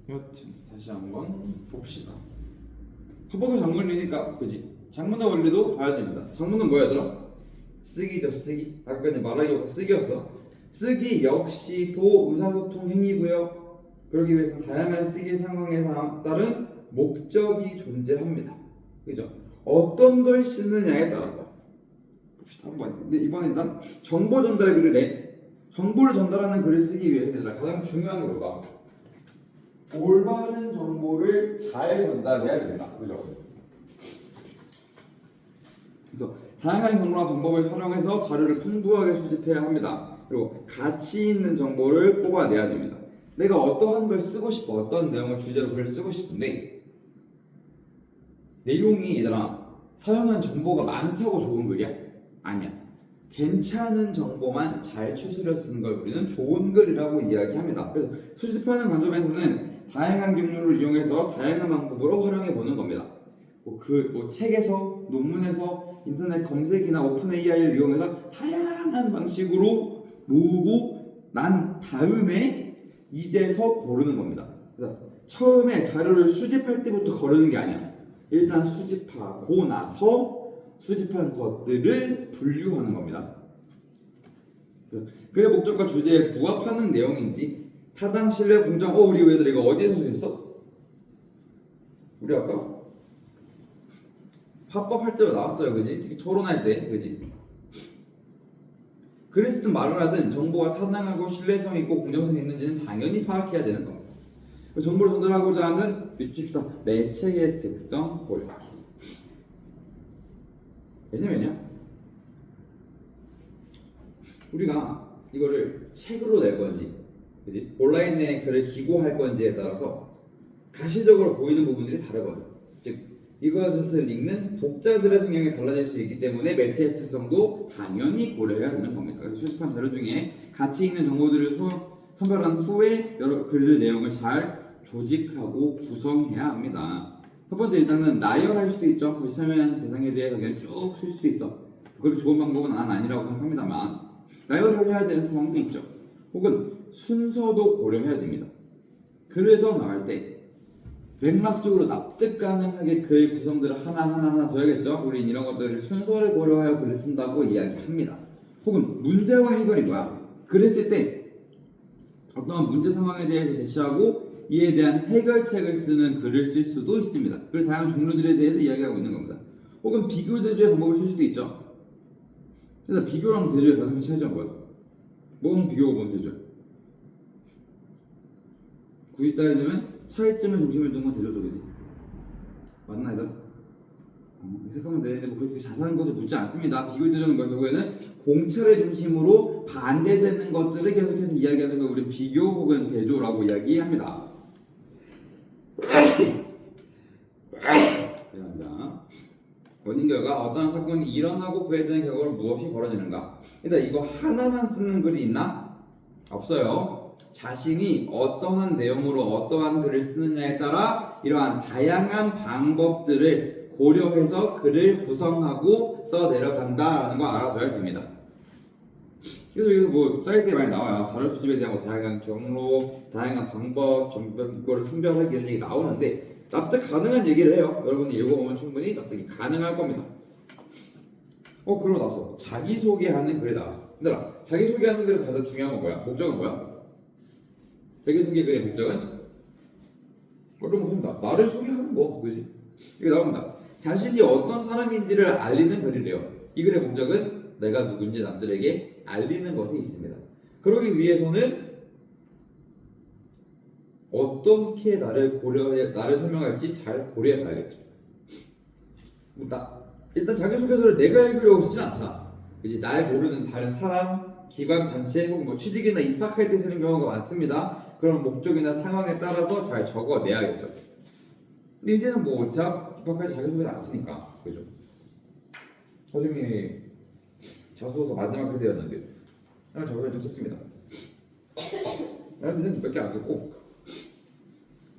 여튼 다시 한번 봅시다. 합법의 장문이니까 그지? 장문의 원리도 봐야 됩니다. 장문은 뭐야 얘들아? 쓰기죠, 쓰기. 아까 전에 말하기가 쓰기였어. 쓰기 역시도 의사소통 행위고요. 그러기 위해서 다양한 쓰기 상황에 따른 목적이 존재합니다. 그죠? 어떤 걸 쓰느냐에 따라서 봅시다 한번. 근데 이번엔 일단 정보 전달 글이래. 정보를 전달하는 글을 쓰기 위해서 얘들아 가장 중요한 게 뭐가? 올바른 정보를 잘 전달해야 된다. 그죠? 그래서 다양한 경로와 방법을 활용해서 자료를 풍부하게 수집해야 합니다. 그리고 가치 있는 정보를 뽑아내야 됩니다. 내가 어떠한 걸 쓰고 싶어, 어떤 내용을 주제로 글을 쓰고 싶은데 내용이 얘들아 사용한 정보가 많다고 좋은 글이야? 아니야. 괜찮은 정보만 잘 추스려 쓰는 걸 우리는 좋은 글이라고 이야기합니다. 그래서 수집하는 관점에서는 다양한 경로를 이용해서 다양한 방법으로 활용해 보는 겁니다. 책에서, 논문에서, 인터넷 검색이나 오픈 AI를 이용해서 다양한 방식으로 모으고 난 다음에 이제서 고르는 겁니다. 그래서 처음에 자료를 수집할 때부터 거르는 게 아니야. 일단 수집하고 나서 수집한 것들을 분류하는 겁니다. 글의 목적과 주제에 부합하는 내용인지 타당, 신뢰, 공정. 우리 얘들 이거 어디에서 수집했어? 우리 아까 합법할 때도 나왔어요, 그지? 특히 토론할 때, 그지? 글을 쓰든 말을 하든 정보가 타당하고 신뢰성 있고 공정성이 있는지는 당연히 파악해야 되는 겁니다. 정보를 전달하고자 하는 매체의 특성 고려하기. 왜냐면요, 우리가 이거를 책으로 낼 건지, 그지? 온라인에 글을 기고할 건지에 따라서 가시적으로 보이는 부분들이 다르거든. 즉, 이것을 읽는 독자들의 성향이 달라질 수 있기 때문에 매체의 특성도 당연히 고려해야 되는 겁니다. 수집한 자료 중에 가치 있는 정보들을 선별한 후에 여러 글의 내용을 잘 조직하고 구성해야 합니다. 첫 번째 일단은 나열할 수도 있죠. 설명한 대상에 대해서 그냥 쭉 쓸 수도 있어. 그렇게 좋은 방법은 난 아니라고 생각합니다만 나열을 해야 되는 상황도 있죠. 혹은 순서도 고려해야 됩니다. 그래서 나갈 때 맥락적으로 납득 가능하게 글 구성들을 하나하나 둬야겠죠. 우린 이런 것들을 순서를 고려하여 글을 쓴다고 이야기합니다. 혹은 문제와 해결이 뭐야? 글을 쓸 때 어떤 문제 상황에 대해서 제시하고 이에 대한 해결책을 쓰는 글을 쓸 수도 있습니다. 그래서 다양한 종류들에 대해서 이야기하고 있는 겁니다. 혹은 비교 대조의 방법을 쓸 수도 있죠. 그래서 비교랑 대조의 가장 큰 차이점은 뭐야? 뭔 비교고 뭔 대조야? 굳이 따지자면 차이점을 중심에 둔 건 대조 쪽이지. 맞나 얘들아? 생각하면 되는데 뭐 그렇게 자세한 것을 묻지 않습니다. 비교 대조는 뭐야? 결국에는 공차를 중심으로 반대되는 것들을 계속해서 이야기하는 걸 우리 비교 혹은 대조라고 이야기합니다. 미안합니다. 원인 결과 어떤 사건이 일어나고 그에 대한 결과로 무엇이 벌어지는가. 일단 이거 하나만 쓰는 글이 있나? 없어요. 자신이 어떠한 내용으로 어떠한 글을 쓰느냐에 따라 이러한 다양한 방법들을 고려해서 글을 구성하고 써 내려간다라는 거 알아둬야 됩니다. 그래서 여기서 뭐 사이트에 많이 나와요. 자료 수집에 대한 다양한 경로, 다양한 방법, 정보를 선별하기 이런 얘기 나오는데 납득 가능한 얘기를 해요. 여러분이 읽어보면 충분히 납득이 가능할 겁니다. 그러고 나서 자기소개하는 글이 나왔어. 얘들아, 자기소개하는 글에서 가장 중요한 건 뭐야? 목적은 뭐야? 자기소개 글의 목적은 그런 거 봅니다. 나를 소개하는 거, 그지? 이게 나옵니다. 자신이 어떤 사람인지를 알리는 글이래요. 이 글의 목적은 내가 누군지 남들에게 알리는 것에 있습니다. 그러기 위해서는 어떻게 나를 설명할지 잘 고려해 봐야겠죠. 일단 자기소개서를 내가 읽으려고 쓰진 않잖아. 그지? 날 모르는 다른 사람, 기관, 단체 혹은 뭐 취직이나 입학할 때 쓰는 경우가 많습니다. 그런 목적이나 상황에 따라서 잘 적어내야겠죠. 근데 이제는 뭐 대학 입학할 때 자기소개는 안 쓰니까, 그죠? 선생님이 자소서 마지막 세대였는데 나는 자소서 좀 썼습니다. 나는 몇 개 안 썼고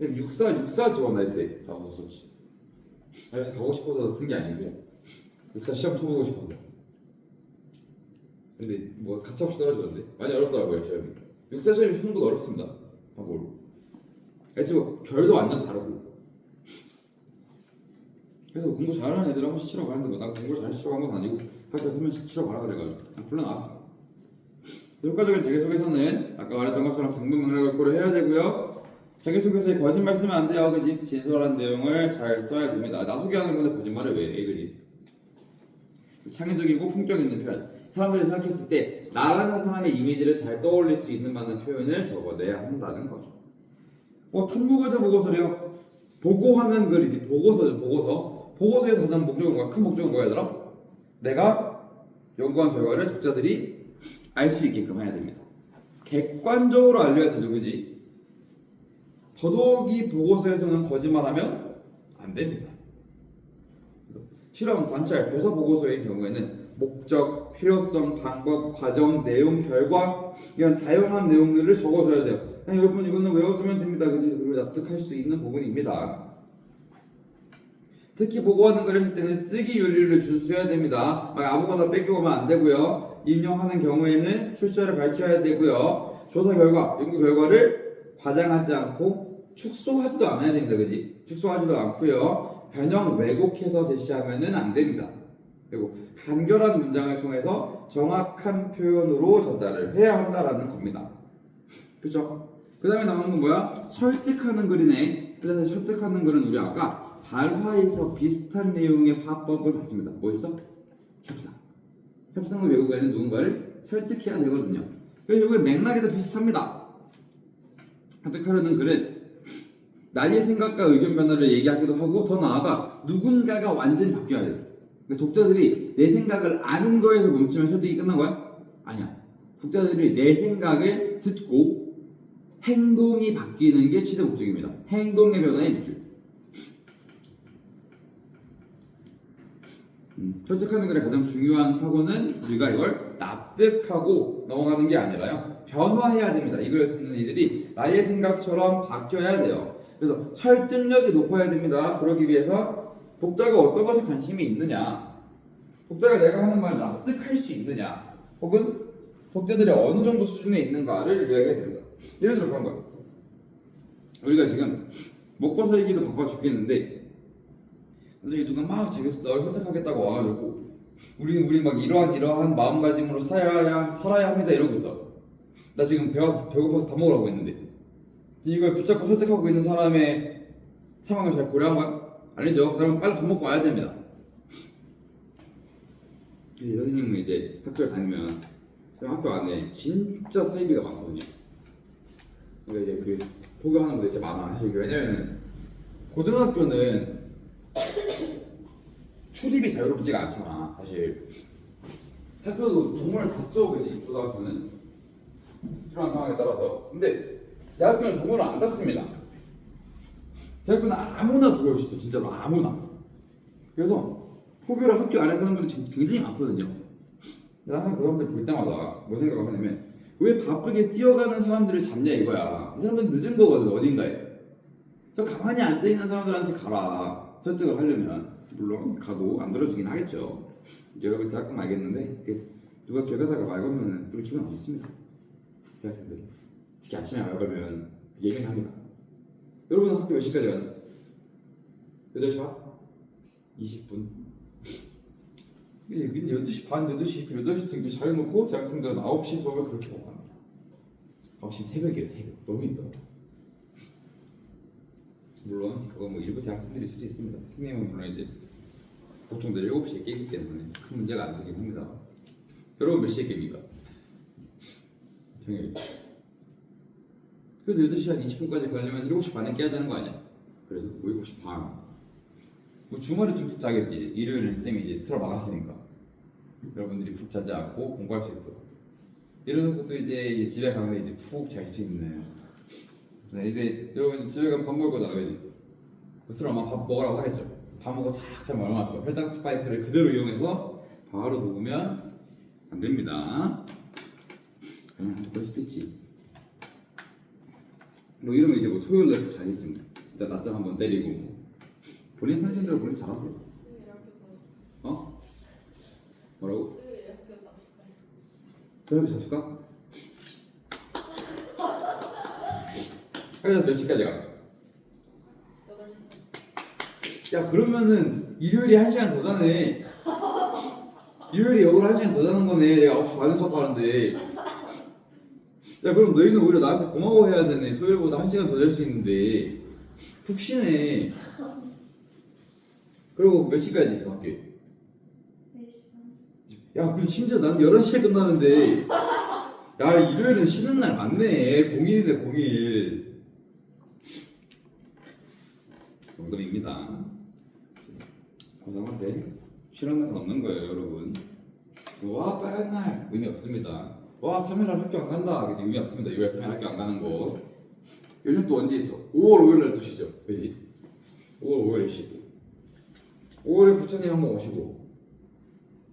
육사 지원할 때 자소서 썼지. 그래서 가고 싶어서 쓴 게 아니고 육사 시험 쳐보고 싶어서. 근데 뭐 가차없이 떨어졌는데 많이 어렵더라고요 시험이. 육사 시험이 생각보다 어렵습니다. 방법으로. 애초에 결도 완전 다르고. 그래서 공부 잘하는 애들하고 시치러 가는데 뭐 난 공부를 잘 시치러 간 건 아니고 학교에서 하면 시치러 가라 그래가지고 불러나왔어. 효과적인 자기소개서는 아까 말했던 것처럼 장문 맥락을 고려해야 되고요. 자기소개서에 거짓말 쓰면 안 돼요, 그지? 진솔한 내용을 잘 써야 됩니다. 나 소개하는 건데 거짓말을 왜 해, 그지? 창의적이고 품격 있는 표현. 사람들이 생각했을 때 나라는 사람의 이미지를 잘 떠올릴 수 있는 많은 표현을 적어내야 한다는 거죠. 탐구과제 보고서래요. 보고하는 글이지. 보고서죠, 보고서. 보고서에서 가장 목적은 뭐야? 큰 목적은 뭐야, 얘들아? 내가 연구한 결과를 독자들이 알 수 있게끔 해야 됩니다. 객관적으로 알려야 되죠, 그지? 더더욱이 보고서에서는 거짓말하면 안 됩니다. 실험, 관찰, 조사 보고서의 경우에는 목적, 필요성, 방법, 과정, 내용, 결과 이런 다양한 내용들을 적어줘야 돼요. 그냥 여러분 이거는 외워주면 됩니다. 그지? 그리고 납득할 수 있는 부분입니다. 특히 보고하는 글을 할 때는 쓰기 윤리를 준수해야 됩니다. 아무거나 뺏겨오면 안 되고요. 인용하는 경우에는 출처를 밝혀야 되고요. 조사 결과, 연구 결과를 과장하지 않고 축소하지도 않아야 됩니다. 그지? 축소하지도 않고요. 변형, 왜곡해서 제시하면은 안 됩니다. 그리고 간결한 문장을 통해서 정확한 표현으로 전달을 해야 한다라는 겁니다. 그쵸? 그 다음에 나오는 건 뭐야? 설득하는 글이네. 그래서 설득하는 글은 우리 아까 발화에서 비슷한 내용의 화법을 봤습니다. 뭐 있어? 협상. 협상을 외우고 있는 누군가를 설득해야 되거든요. 그래서 이게 맥락이 더 비슷합니다. 설득하려는 글은 나의 생각과 의견 변화를 얘기하기도 하고 더 나아가 누군가가 완전히 바뀌어야 돼요. 그러니까 독자들이 내 생각을 아는 거에서 멈추면 설득이 끝난 거야? 아니야. 독자들이 내 생각을 듣고 행동이 바뀌는 게 최대 목적입니다. 행동의 변화의 밑줄. 설득하는 글의 가장 중요한 사고는 우리가 이걸 납득하고 넘어가는 게 아니라요. 변화해야 됩니다. 이걸 듣는 이들이 나의 생각처럼 바뀌어야 돼요. 그래서 설득력이 높아야 됩니다. 그러기 위해서 독자가 어떤 것에 관심이 있느냐, 독자가 내가 하는 말을 납득할 수 있느냐, 혹은 독자들이 어느 정도 수준에 있는가를 이야기해야 됩니다. 예를 들어 그런 거예요. 우리가 지금 먹고 살기도 바빠 죽겠는데 근데 누가 막 자기가 널 선택하겠다고 와가지고 우리 막 이러한 마음가짐으로 살아야 합니다 이러고 있어. 나 지금 배고파서 밥 먹으라고 했는데 이걸 붙잡고 설득하고 있는 사람의 상황을 잘 고려한 거야? 아니죠. 그 사람은 빨리 밥 먹고 와야 됩니다. 선생님은 이제 학교에 다니면 학교 안에 진짜 사이비가 많거든요. 그러니까 이제 그 포교하는 분들 진짜 많아. 사실 왜냐면 고등학교는 출입이 자유롭지가 않잖아. 사실 학교도 정말 닫죠, 그지? 고등학교는 필요한 상황에 따라서. 근데 대학교는 정말 안 닫습니다. 대학교는 아무나 들어올 수 있어, 진짜로 아무나. 그래서 포교를 학교 안에 사는 분들이 굉장히 많거든요. 항상 그런 분들 볼 때마다 뭐 생각하냐면 왜 바쁘게 뛰어가는 사람들을 잡냐 이거야. 이 사람들은 늦은 거거든 어딘가에. 저 가만히 앉아있는 사람들한테 가라. 설득을 하려면 물론 가도 안 들어주긴 하겠죠. 여러분 대학교 알겠는데 누가 길 가다가 말 걸면 또 기분 안 좋습니다. 대학생들이 특히 아침에 말 걸면 예민합니다. 여러분 학교 몇 시까지 가지? 8시 반? 20분? 근데 8시 반, 8시 20분, 8시 등교 잘 해놓고 대학생들은 9시 수업을 그렇게 보고 합니다. 9시 새벽이에요, 새벽. 너무 힘들어. 물론 그거 뭐 일부 대학생들일 수도 있습니다. 선생님은 물론 이제 보통들 7시에 깨기 때문에 큰 문제가 안 되긴 합니다. 여러분 몇 시에 깹니까? 평일. 그래도 8시 한 20분까지 가려면 7시 반에 깨야 되는 거 아니야? 그래도 뭐 7시 반. 뭐 주말에 좀 푹 자겠지. 일요일은 쌤이 이제 틀어 막았으니까 여러분들이 푹 자지 않고 공부할 수 있도록. 이런 것도 이제 집에 가면 이제 푹 잘 수 있는. 네, 이제 여러분 집에 가면 밥 먹을 거잖아, 그지? 그래서 아마 밥 먹으라고 하겠죠. 밥 먹고 탁 자면 얼마나 좋아. 혈당 스파이크를 그대로 이용해서 바로 녹으면 안 됩니다. 그럴 수도 있지. 뭐 이러면 이제 뭐 토요일날 푹 자겠지. 일단 낮잠 한번 때리고 뭐. 본인 컨디션대로 본인 잘하세요. 어? 뭐라고? 토요일 자실까? 그래서 몇 시까지 가? 야 그러면은 일요일에 1시간 더 자네. 일요일에 역으로 1시간 더 자는 거네. 내가 9시 반에 수업하는데. 야 그럼 너희는 오히려 나한테 고마워해야 되네. 토요일보다 1시간 더 잘 수 있는데 푹 쉬네. 그리고 몇 시까지 있어 학교에? 4시간. 야 그럼 심지어 난 11시에 끝나는데 야 일요일은 쉬는 날 맞네. 공일이네 공일. 농담입니다. 고3한테 쉬는 날은 없는 거예요 여러분. 와 빨간 날 의미 없습니다. 와 3일날 학교 안 간다 그치? 의미 없습니다. 6월 3일 학교 안 가는 거. 요즘 또 언제 있어? 5월 5일날 또 쉬죠 그지? 5월 5일에 쉬고 5월에 부처님 한번 오시고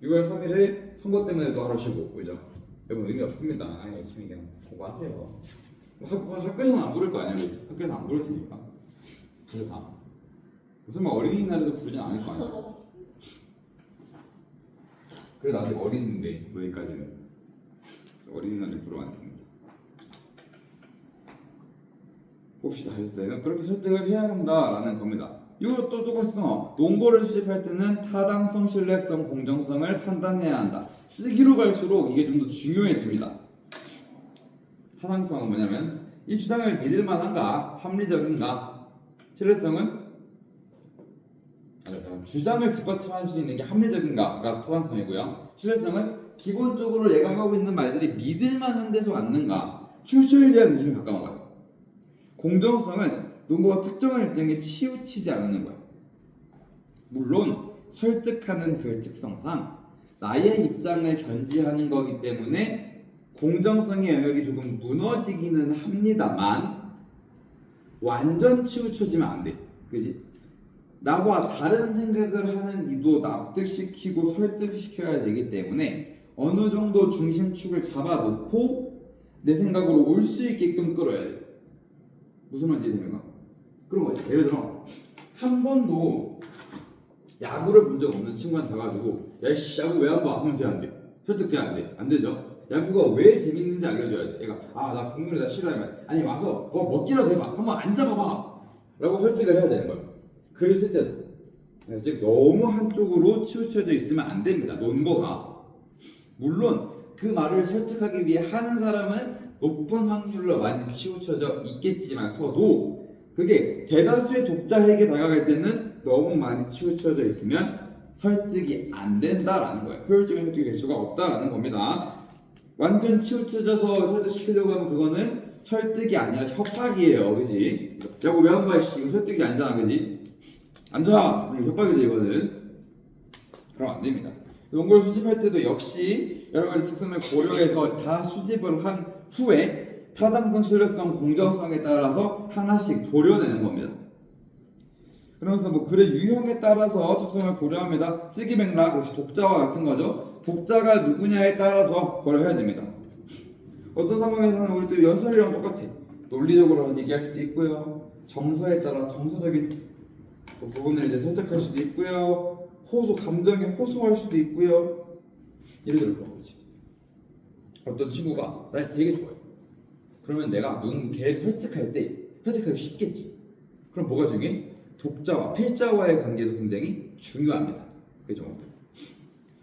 6월 3일에 선거 때문에 또 하루 쉬고 그죠? 여러분 의미 없습니다. 열심히 그냥 공부하세요. 학교에서는 안 부를 거 아니야 그지? 학교에서 안 부를 테니까 부르다. 무슨 말 어린이날에도 부르진 않을 거 아니야. 그래도 아직 어린인데 여기까지는 어린이날에 부르면 안 됩니다. 봅시다. 그래서 그렇게 설득을 해야 한다라는 겁니다. 이것도 똑같아요. 논거를 수집할 때는 타당성, 신뢰성, 공정성을 판단해야 한다. 쓰기로 갈수록 이게 좀 더 중요해집니다. 타당성은 뭐냐면 이 주장을 믿을 만한가, 합리적인가. 신뢰성은 주장을 뒷받침할 수 있는 게 합리적인가가 타당성이고요. 신뢰성은 기본적으로 얘가 하고 있는 말들이 믿을 만한 데서 왔는가, 출처에 대한 의심이 가까운 거예요. 공정성은 논거가 특정한 입장에 치우치지 않는 거예요. 물론 설득하는 그 특성상 나의 입장을 견지하는 거기 때문에 공정성의 영역이 조금 무너지기는 합니다만 완전 치우쳐지면 안 돼. 그지? 나와 다른 생각을 하는 이도 납득시키고 설득시켜야 되기 때문에 어느 정도 중심축을 잡아놓고 내 생각으로 올 수 있게끔 끌어야 돼. 무슨 말인지 이해되는가? 그런 거지. 예를 들어 한 번도 야구를 본 적 없는 친구한테 가가지고 야이씨 야구 왜 안 봐? 하면 돼 안 돼? 설득돼 안 돼? 안 되죠? 야구가 왜 재밌는지 알려줘야 돼. 얘가 나 국물이 다 싫어하면 아니 와서 먹기라도 해봐. 한번 앉아봐봐 라고 설득을 해야 되는 거예요. 그랬을 때 즉 너무 한쪽으로 치우쳐져 있으면 안 됩니다. 논거가. 물론 그 말을 설득하기 위해 하는 사람은 높은 확률로 많이 치우쳐져 있겠지만서도 그게 대다수의 독자에게 다가갈 때는 너무 많이 치우쳐져 있으면 설득이 안 된다라는 거예요. 효율적인 설득이 될 수가 없다라는 겁니다. 완전 치우쳐져서 설득시키려고 하면 그거는 설득이 아니라 협박이에요. 그지? 야구 왜 안 봐? 이거 설득이 아니잖아. 그지? 앉아! 협박이지 이거는. 그럼 안 됩니다. 논거를 수집할 때도 역시 여러 가지 특성을 고려해서 다 수집을 한 후에 타당성, 신뢰성, 공정성에 따라서 하나씩 도려내는 겁니다. 그러면서 뭐 글의 유형에 따라서 특성을 고려합니다. 쓰기 맥락 역시 독자와 같은 거죠. 독자가 누구냐에 따라서 그걸 해야 됩니다. 어떤 상황에서는 우리 또 연설이랑 똑같아. 논리적으로 얘기할 수도 있고요. 정서에 따라 정서적인 부분을 이제 설득할 수도 있고요. 감정에 호소할 수도 있고요. 예를 들어 그런 거지. 어떤 친구가 날 되게 좋아해. 그러면 내가 걔를 설득하기 쉽겠지. 그럼 뭐가 중요해? 독자와 필자와의 관계도 굉장히 중요합니다. 그죠?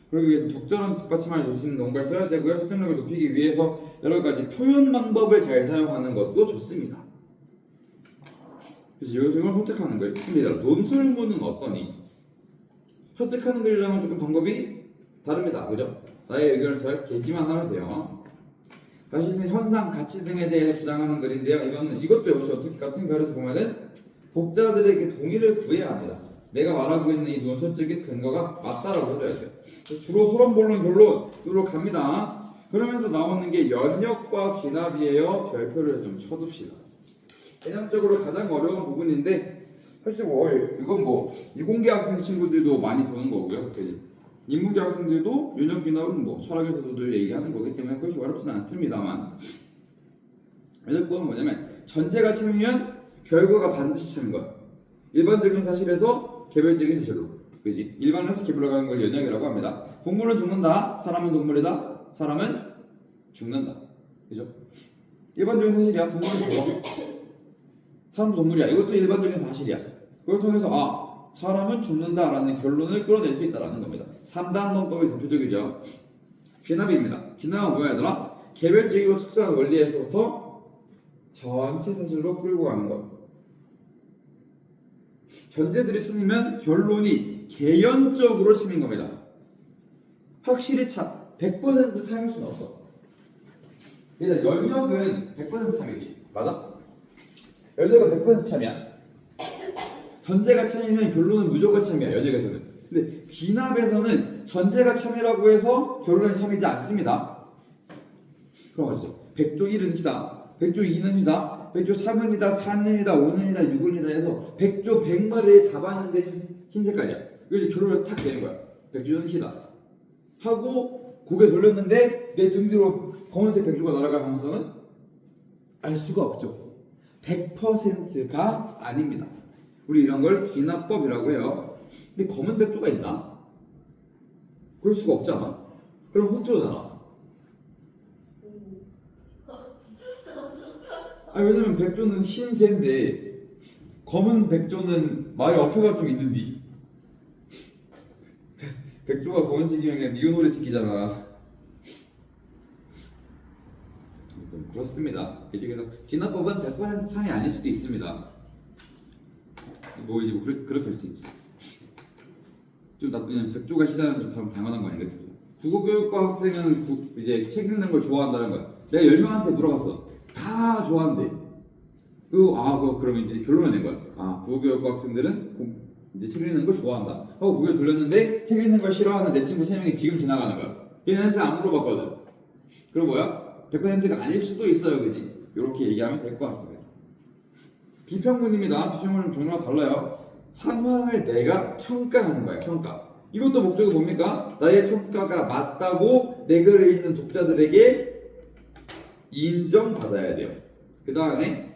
그러기 위해서 적절한 뒷받침할 수 있는 논가를 써야 되고요. 설득력을 높이기 위해서 여러 가지 표현 방법을 잘 사용하는 것도 좋습니다. 그래서 여기서 이걸 선택하는 거예요. 근데 얘들아, 논설문은 어떠니? 설득하는 글이랑은 조금 방법이 다릅니다. 그죠? 나의 의견을 잘 개지만 하면 돼요. 사실은 현상, 가치 등에 대해 주장하는 글인데요. 이것도 역시 어떻게 같은 결에서 보면은 독자들에게 동의를 구해야 합니다. 내가 말하고 있는 이 논설적인 근거가 맞다라고 해줘야 돼요. 주로 서론, 본론, 결론으로 갑니다. 그러면서 나오는 게 연역과 귀납이에요. 별표를 좀 쳐둡시다. 개념적으로 가장 어려운 부분인데 사실 이건 이공계 학생 친구들도 많이 보는 거고요. 그지? 인문계 학생들도 연역 귀납은 철학에서도 늘 얘기하는 거기 때문에 그렇게 어렵진 않습니다만 연역은 뭐냐면 전제가 참이면 결과가 반드시 참인 거야. 일반적인 사실에서 개별적인 사실로. 그지? 일반에서 개별로 가는 걸 연역이라고 합니다. 동물은 죽는다. 사람은 동물이다. 사람은 죽는다. 그죠? 일반적인 사실이야. 동물은 죽어. 사람도 동물이야. 이것도 일반적인 사실이야. 그걸 통해서 사람은 죽는다라는 결론을 끌어낼 수 있다라는 겁니다. 3단 논법의 대표적이죠. 귀납입니다. 귀납은 뭐야 얘들아? 개별적이고 특수한 원리에서부터 전체 사실로 끌고 가는 것. 전제들이 참이면 결론이 개연적으로 참인 겁니다. 확실히 100% 참일 수는 없어. 일단 연역은 100% 참이지. 맞아? 연역은 100% 참이야. 전제가 참이면 결론은 무조건 참이야. 연역에서는. 근데 귀납에서는 전제가 참이라고 해서 결론이 참이지 않습니다. 그런 거죠. 100조 1은 희다. 100조 2는 희다. 100조 3은 희다. 4는 희다. 5는 희다. 6은 희다 해서 100조 100마리를 다 봤는데 흰 색깔이야. 그래서 결론을 탁 내는 거야. 100조는 희다. 하고 고개 돌렸는데 내 등 뒤로 검은색 100조가 날아갈 가능성은 알 수가 없죠. 100%가 아닙니다. 우리 이런 걸 귀납법이라고 해요. 근데 검은 100조가 있나? 그럴 수가 없잖아. 그럼 흑조잖아. 왜냐면 100조는 흰새인데 검은 100조는 말이 어폐가 좀 있는디. 100조가 검은색이면 그냥 니은오래 새끼잖아. 그렇습니다. 그래서 귀납법은 100% 참이 아닐 수도 있습니다. 그렇게 할 수 있지. 좀 나쁘면 100조가 시다는 좀 당연한 거 아니야? 국어교육과 학생은 이제 책 읽는 걸 좋아한다는 거야. 내가 10명한테 물어봤어. 다 좋아한대. 그러면 이제 결론을 낸 거야. 국어교육과 학생들은 이제 책 읽는 걸 좋아한다. 하고 고개 돌렸는데 책 읽는 걸 싫어하는 내 친구 3명이 지금 지나가는 거야. 걔네한테 안 물어봤거든. 그럼 뭐야? 100%가 아닐 수도 있어요, 그지? 이렇게 얘기하면 될 것 같습니다. 비평문입니다. 비평문은 종류가 달라요. 상황을 내가 평가하는 거야, 평가. 이것도 목적이 뭡니까? 나의 평가가 맞다고 내 글을 읽는 독자들에게 인정받아야 돼요. 그 다음에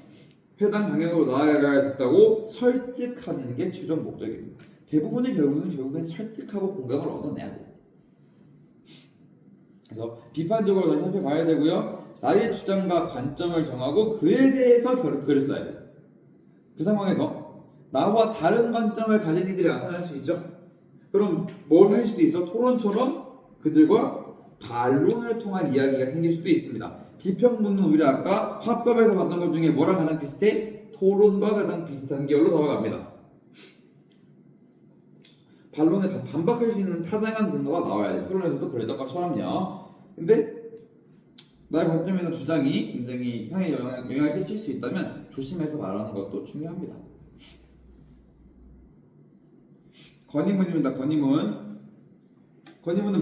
해당 방향으로 나아가야 됐다고 설득하는 게 최종 목적입니다. 대부분의 경우는 결국엔 설득하고 공감을 얻어내야 돼요. 그래서 비판적으로 잘 살펴봐야 되고요. 나의 주장과 관점을 정하고 그에 대해서 글을 써야 돼요. 그 상황에서 나와 다른 관점을 가진 이들이 나타날 수 있죠. 그럼 뭘 할 수도 있어? 토론처럼 그들과 반론을 통한 이야기가 생길 수도 있습니다. 비평문은 우리 아까 화법에서 봤던 것 중에 뭐랑 가장 비슷해? 토론과 가장 비슷한 계열로 넘어갑니다. 반론에 반박할 수 있는 타당한 근거가 나와야 돼. 토론에서도 그래서처럼요. 근데 나의 관점이나 주장이 굉장히 향에 영향을 끼칠 수 있다면 조심해서 말하는 것도 중요합니다. 건의문입니다. 건의문은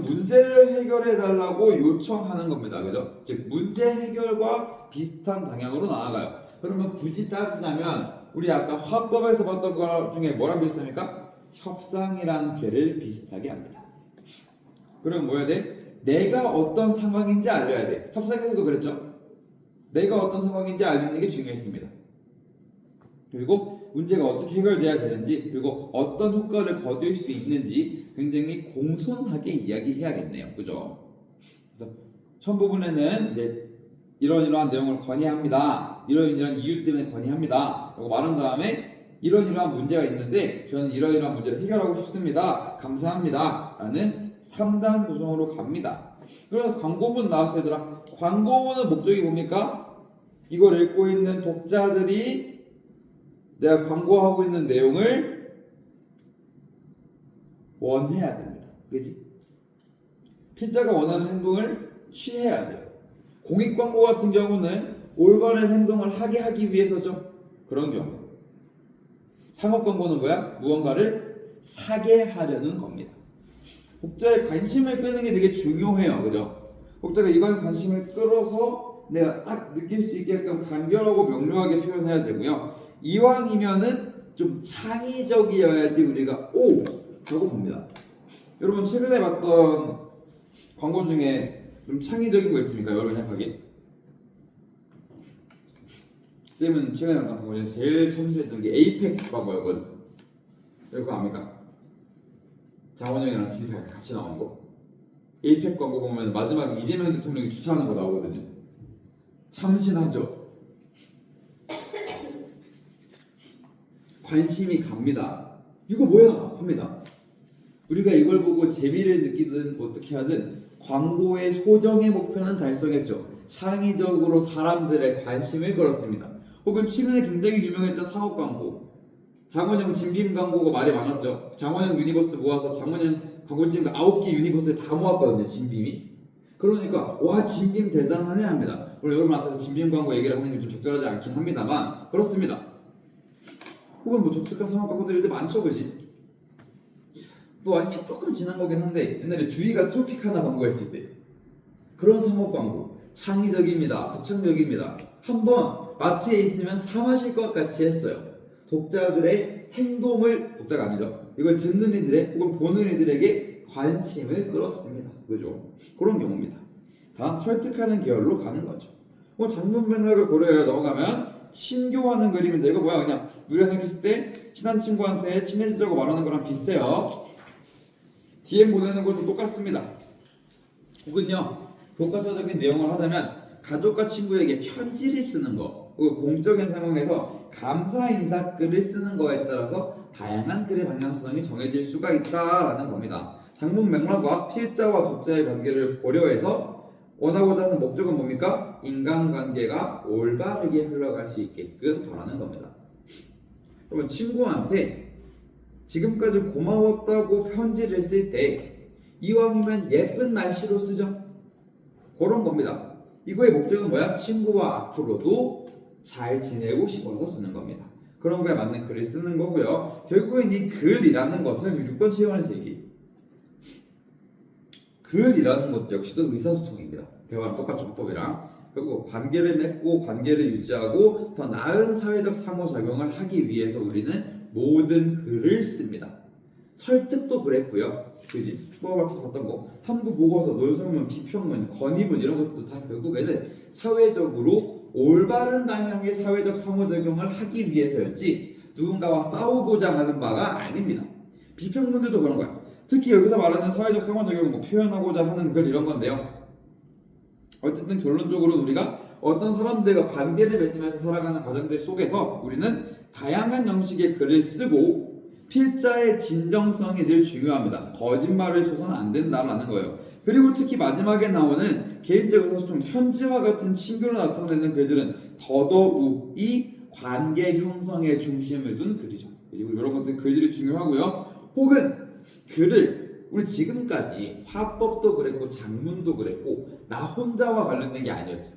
문제를 해결해 달라고 요청하는 겁니다. 그죠? 즉 문제 해결과 비슷한 방향으로 나아가요. 그러면 굳이 따지자면 우리 아까 화법에서 봤던 것 중에 뭐랑 비슷합니까? 협상이란 괴를 비슷하게 합니다. 그럼 뭐 해야 돼? 내가 어떤 상황인지 알려야 돼. 협상에서도 그랬죠? 내가 어떤 상황인지 알리는 게 중요했습니다. 그리고 문제가 어떻게 해결돼야 되는지, 그리고 어떤 효과를 거둘 수 있는지 굉장히 공손하게 이야기해야겠네요. 그죠? 그래서 첫 부분에는 이제 이러한 내용을 건의합니다. 이런 이유 때문에 건의합니다. 라고 말한 다음에 이러한 문제가 있는데 저는 이러한 문제를 해결하고 싶습니다. 감사합니다. 라는 3단 구성으로 갑니다. 그래서 광고문 나왔어요, 얘들아. 광고문의 목적이 뭡니까? 이걸 읽고 있는 독자들이 내가 광고하고 있는 내용을 원해야 됩니다. 그치? 피자가 원하는 행동을 취해야 돼요. 공익 광고 같은 경우는 올바른 행동을 하기 위해서죠. 그런 경우. 상업 광고는 뭐야? 무언가를 사게 하려는 겁니다. 독자의 관심을 끄는 게 되게 중요해요. 그죠? 독자가 이거에 관심을 끌어서 내가 딱 느낄 수 있게끔 간결하고 명료하게 표현해야 되고요. 이왕이면은 좀 창의적이어야지 우리가 오! 라고 봅니다. 여러분 최근에 봤던 광고 중에 좀 창의적인 거 있습니까? 여러분 생각하기에? 쌤은 최근에 봤던 광고 중에 제일 참신했던 게 에이펙 광고였거든. 이거 압니까? 장원영이랑 진수가 같이 나온 거. 에이펙 광고 보면 마지막에 이재명 대통령이 주차하는 거 나오거든요. 참신하죠? 관심이 갑니다. 이거 뭐야 합니다. 우리가 이걸 보고 재미를 느끼든 어떻게 하든 광고의 소정의 목표는 달성했죠. 창의적으로 사람들의 관심을 끌었습니다. 혹은 최근에 굉장히 유명했던 상업 광고, 장원영 진빔 광고가 말이 많았죠. 장원영 유니버스 모아서 장원영 광고 찍은 거 9개 유니버스에 다 모았거든요. 진빔이. 그러니까 와 진빔 대단하네 합니다. 물론 여러분 앞에서 진빔 광고 얘기를 하는 게 좀 적절하지 않긴 합니다만 그렇습니다. 혹은 뭐 독특한 상업 광고들이 많죠, 그지? 또 아니면 조금 지난 거긴 한데 옛날에 주희가 트로피카나 광고 했을 때 그런 상업 광고 창의적입니다. 독창적입니다. 한번 마트에 있으면 사 마실 것 같이 했어요. 독자들의 행동을, 독자가 아니죠, 이걸 듣는 이들의 혹은 보는 이들에게 관심을 끌었습니다. 그죠? 그런 경우입니다. 다 설득하는 계열로 가는 거죠. 장면 맥락을 고려해 넘어가면 친교하는 그림인데 이거 뭐야? 그냥 우리가 생각했을 때 친한 친구한테 친해지자고 말하는 거랑 비슷해요. DM 보내는 것도 똑같습니다. 혹은요, 교과서적인 내용을 하자면 가족과 친구에게 편지를 쓰는 거, 공적인 상황에서 감사 인사 글을 쓰는 거에 따라서 다양한 글의 방향성이 정해질 수가 있다라는 겁니다. 장문 맥락과 필자와 독자의 관계를 고려해서 원하고자 하는 목적은 뭡니까? 인간관계가 올바르게 흘러갈 수 있게끔 바라는 겁니다. 그러면 친구한테 지금까지 고마웠다고 편지를 쓸 때 이왕이면 예쁜 말씨로 쓰죠. 그런 겁니다. 이거의 목적은 뭐야? 친구와 앞으로도 잘 지내고 싶어서 쓰는 겁니다. 그런 거에 맞는 글을 쓰는 거고요. 결국엔 이 글이라는 것은 6번 체험에서 얘기. 글이라는 것 역시도 의사소통입니다. 대화랑 똑같죠, 화법이랑. 그리고 관계를 맺고 관계를 유지하고 더 나은 사회적 상호작용을 하기 위해서 우리는 모든 글을 씁니다. 설득도 그랬고요. 그지? 뭐 앞에서 봤던 거 탐구 보고서, 논설문, 비평문, 건의문 이런 것도 다 결국에는 사회적으로 올바른 방향의 사회적 상호작용을 하기 위해서였지 누군가와 싸우고자 하는 바가 아닙니다. 비평문들도 그런 거야. 특히 여기서 말하는 사회적 상호작용은 뭐 표현하고자 하는 글 이런 건데요. 어쨌든 결론적으로 우리가 어떤 사람들과 관계를 맺으면서 살아가는 과정들 속에서 우리는 다양한 형식의 글을 쓰고 필자의 진정성이 늘 중요합니다. 거짓말을 쳐서는 안 된다라는 거예요. 그리고 특히 마지막에 나오는 개인적으로 좀 현지화 같은 친교를 나타내는 글들은 더더욱 이 관계 형성에 중심을 둔 글이죠. 그리고 이런 것들 글들이 중요하고요. 혹은 글을 우리 지금까지 화법도 그랬고 장문도 그랬고 나 혼자와 관련된 게 아니었죠.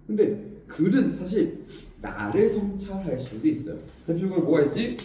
근데 글은 사실 나를 성찰할 수도 있어요. 대표적으로 뭐가 있지?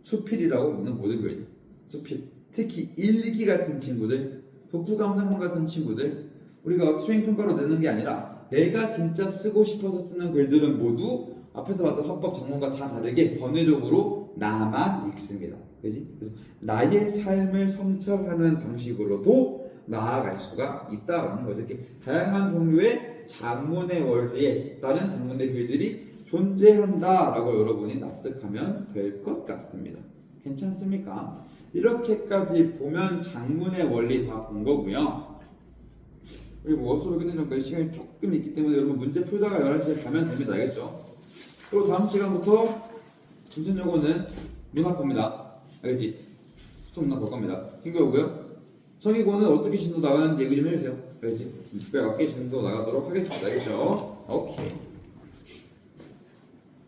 수필이라고 있는 모든 글들. 수필. 특히 일기 같은 친구들, 독후감상문 같은 친구들, 우리가 수행평가로 내는 게 아니라 내가 진짜 쓰고 싶어서 쓰는 글들은 모두 앞에서 봤던 화법 장문과 다 다르게 번외적으로 나만 읽습니다. 그지? 그래서 나의 삶을 성찰하는 방식으로도 나아갈 수가 있다라는 거죠. 이렇게 다양한 종류의 장문의 원리에 따른 장문의 글들이 존재한다라고 여러분이 납득하면 될 것 같습니다. 괜찮습니까? 이렇게까지 보면 장문의 원리 다 본 거고요. 그리고 수업을 끝내기 전까지 시간이 조금 있기 때문에 여러분 문제 풀다가 11시에 가면 됩니다. 알겠죠? 그리고 다음 시간부터 중천여고는 문학고입니다. 알겠지? 수업 문학 볼 겁니다. 힘겨우고요. 성의고는 어떻게 진도 나가는지 얘기 좀 해주세요. 알겠지? 그에 맞게 진도 나가도록 하겠습니다. 알겠죠? 오케이.